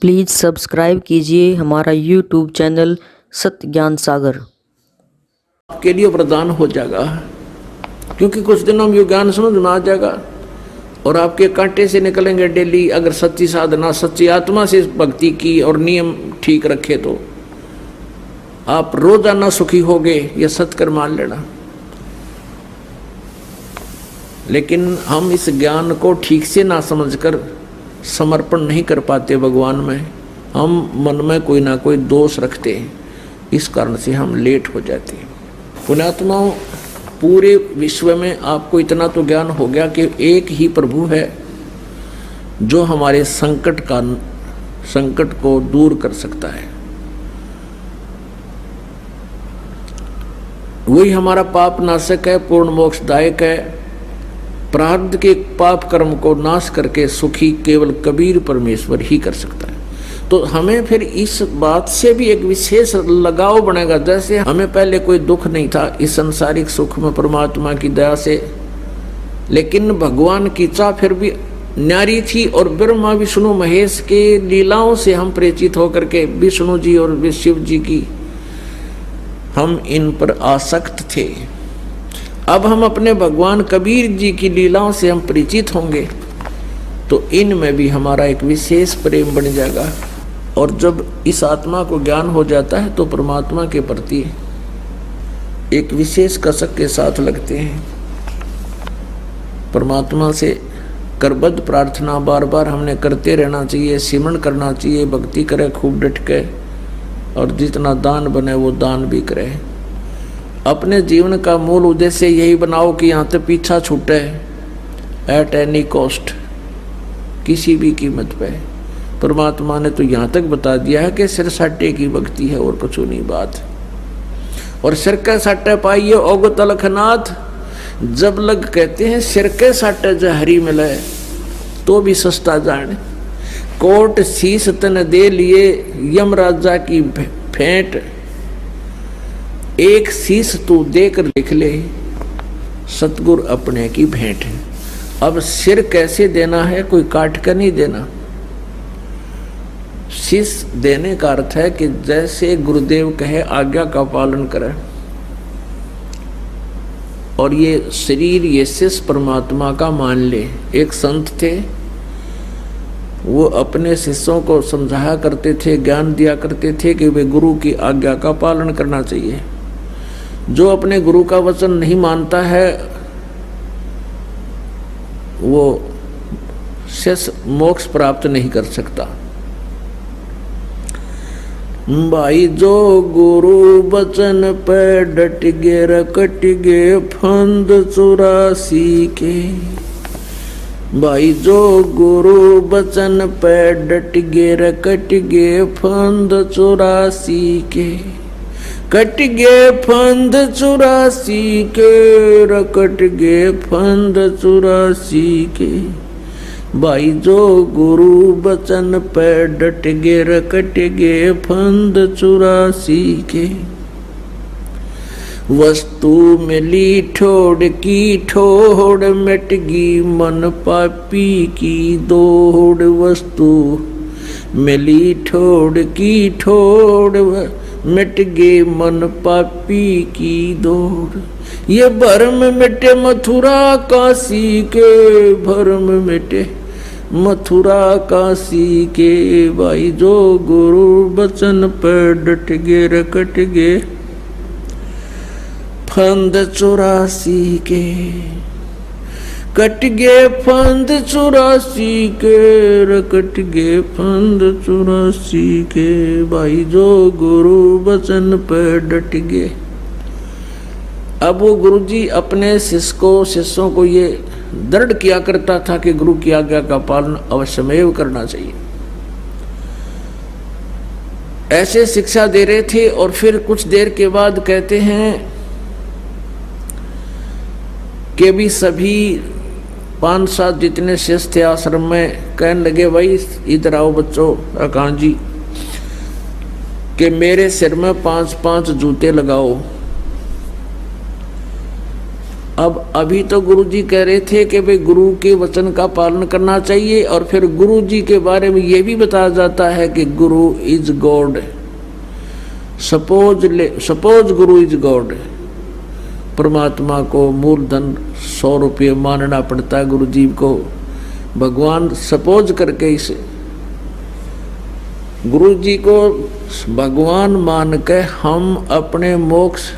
Please subscribe कीजिए हमारा YouTube channel सत्य ज्ञान सागर। आपके लिए वरदान हो जाएगा, क्योंकि कुछ दिनों में ये ज्ञान समझ में आ जाएगा और आपके कांटे से निकलेंगे डेली। अगर सच्ची साधना, सच्ची आत्मा से भक्ति की और नियम ठीक रखे तो आप रोजाना सुखी होगे, यह सत्कर मान लेना। लेकिन हम इस ज्ञान को ठीक से ना समझकर समर्पण नहीं कर पाते भगवान में। हम मन में कोई ना कोई दोष रखते हैं, इस कारण से हम लेट हो जाते हैं। पुण्यात्माओं, पूरे विश्व में आपको इतना तो ज्ञान हो गया कि एक ही प्रभु है जो हमारे संकट को दूर कर सकता है। वही हमारा पाप नाशक है, पूर्ण मोक्षदायक है। प्रारब्ध के पाप कर्म को नाश करके सुखी केवल कबीर परमेश्वर ही कर सकता है। तो हमें फिर इस बात से भी एक विशेष लगाव बनेगा। जैसे हमें पहले कोई दुख नहीं था इस संसारिक सुख में परमात्मा की दया से, लेकिन भगवान की इच्छा फिर भी न्यारी थी और ब्रह्मा विष्णु महेश के लीलाओं से हम परिचित होकर के विष्णु जी और शिव जी की हम इन पर आसक्त थे। अब हम अपने भगवान कबीर जी की लीलाओं से हम परिचित होंगे तो इनमें भी हमारा एक विशेष प्रेम बन जाएगा। और जब इस आत्मा को ज्ञान हो जाता है तो परमात्मा के प्रति एक विशेष कसक के साथ लगते हैं। परमात्मा से करबद्ध प्रार्थना बार बार हमने करते रहना चाहिए, सिमरण करना चाहिए, भक्ति करे खूब डट के, और जितना दान बने वो दान भी करे। अपने जीवन का मूल उद्देश्य यही बनाओ कि यहाँ तक पीछा छूटे एट एनी कॉस्ट, किसी भी कीमत पे। परमात्मा ने तो यहाँ तक बता दिया है कि सिर साटे की भक्ति है और कुछ नहीं बात। और सिर के साटे पाइए ओग तलखनाथ, जब लग कहते हैं सिर के साटे जहरी मिले तो भी सस्ता जाने। कोट शीस तन दे लिए यम राजा की भेंट, एक शीस तू देकर लिख ले सतगुरु अपने की भेंट है। अब सिर कैसे देना है, कोई काट कर नहीं देना। शीश देने का अर्थ है कि जैसे गुरुदेव कहे आज्ञा का पालन करें। और ये शरीर ये शिष्य परमात्मा का मान ले। एक संत थे, वो अपने शिष्यों को समझाया करते थे, ज्ञान दिया करते थे कि वे गुरु की आज्ञा का पालन करना चाहिए। जो अपने गुरु का वचन नहीं मानता है वो शेष मोक्ष प्राप्त नहीं कर सकता। भाई जो गुरु वचन पे डट गे रकट गे फंद 84 के। भाई जो गुरु वचन पे डट गे रकट गे फंद 84 के। कट गे फंद 84 के, रकट गे फंद 84 के। भाई जो गुरु वचन पे डट गे रकट गे फंद 84 के। वस्तु मिली ठोड़ की ठोड़, मिट गी मन पापी की दौड़। वस्तु मिली ठोड़ की ठोड़, मिट गे मन पापी की दौड़। ये भरम मिटे मथुरा काशी के, भरम मिटे मथुरा काशी के। भाई जो गुरु वचन पर डट गे रकट गे फंद 84 के। कट गे फंद 84 के, रकट गे फंद 84 के। भाई जो गुरु वचन पर डट गे। अब वो गुरुजी अपने शिष्यों को ये दृढ़ किया करता था कि गुरु की आज्ञा का पालन अवश्यमेव करना चाहिए। ऐसे शिक्षा दे रहे थे और फिर कुछ देर के बाद कहते हैं कि भी सभी 5-7 जितने शिष्य थे आश्रम में कहने लगे, भाई इधर आओ बच्चों, आकांत जी, कि मेरे सिर में 5-5 जूते लगाओ। अब अभी तो गुरुजी कह रहे थे कि भाई गुरु के वचन का पालन करना चाहिए, और फिर गुरुजी के बारे में ये भी बताया जाता है कि गुरु is God. Suppose Guru is God, परमात्मा को मूलधन 100 रुपये मानना पड़ता है गुरुजी को, भगवान सपोज करके इसे गुरुजी को भगवान मान के हम अपने मोक्ष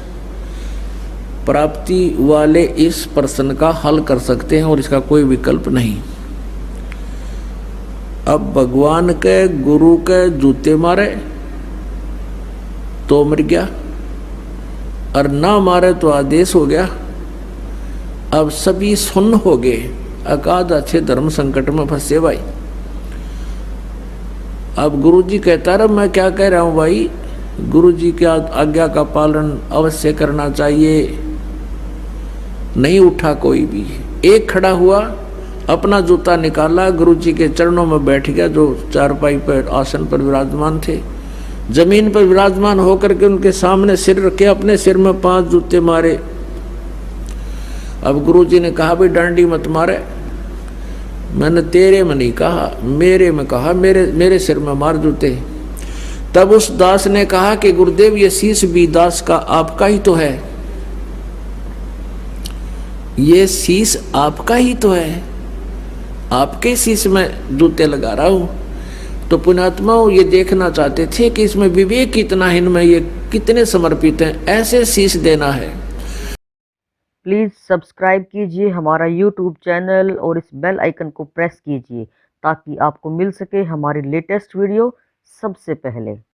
प्राप्ति वाले इस प्रश्न का हल कर सकते हैं, और इसका कोई विकल्प नहीं। अब भगवान के गुरु के जूते मारे तो मर गया, और ना मारे तो आदेश हो गया। अब सभी सुन्न हो गए, अकाद अच्छे धर्म संकट में फंसे भाई। अब गुरुजी कहता रहा मैं क्या कह रहा हूँ भाई, गुरुजी की आज्ञा का पालन अवश्य करना चाहिए। नहीं उठा कोई भी, एक खड़ा हुआ, अपना जूता निकाला, गुरुजी के चरणों में बैठ गया, जो चारपाई पर आसन पर विराजमान थे। जमीन पर विराजमान होकर के उनके सामने सिर रखे, अपने सिर में 5 जूते मारे। अब गुरुजी ने कहा भाई डांडी मत मारे, मैंने तेरे में नहीं कहा, मेरे में कहा, मेरे सिर में मार जूते। तब उस दास ने कहा कि गुरुदेव ये शीश भी दास का आपका ही तो है, ये शीश आपका ही तो है, आपके शीश में जूते लगा रहा हूं। तो पुण्यात्माओं ये देखना चाहते थे कि इसमें विवेक कितना है, इनमें ये कितने समर्पित हैं, ऐसे शीश देना है। प्लीज़ सब्सक्राइब कीजिए हमारा यूट्यूब चैनल और इस बेल आइकन को प्रेस कीजिए ताकि आपको मिल सके हमारी लेटेस्ट वीडियो सबसे पहले।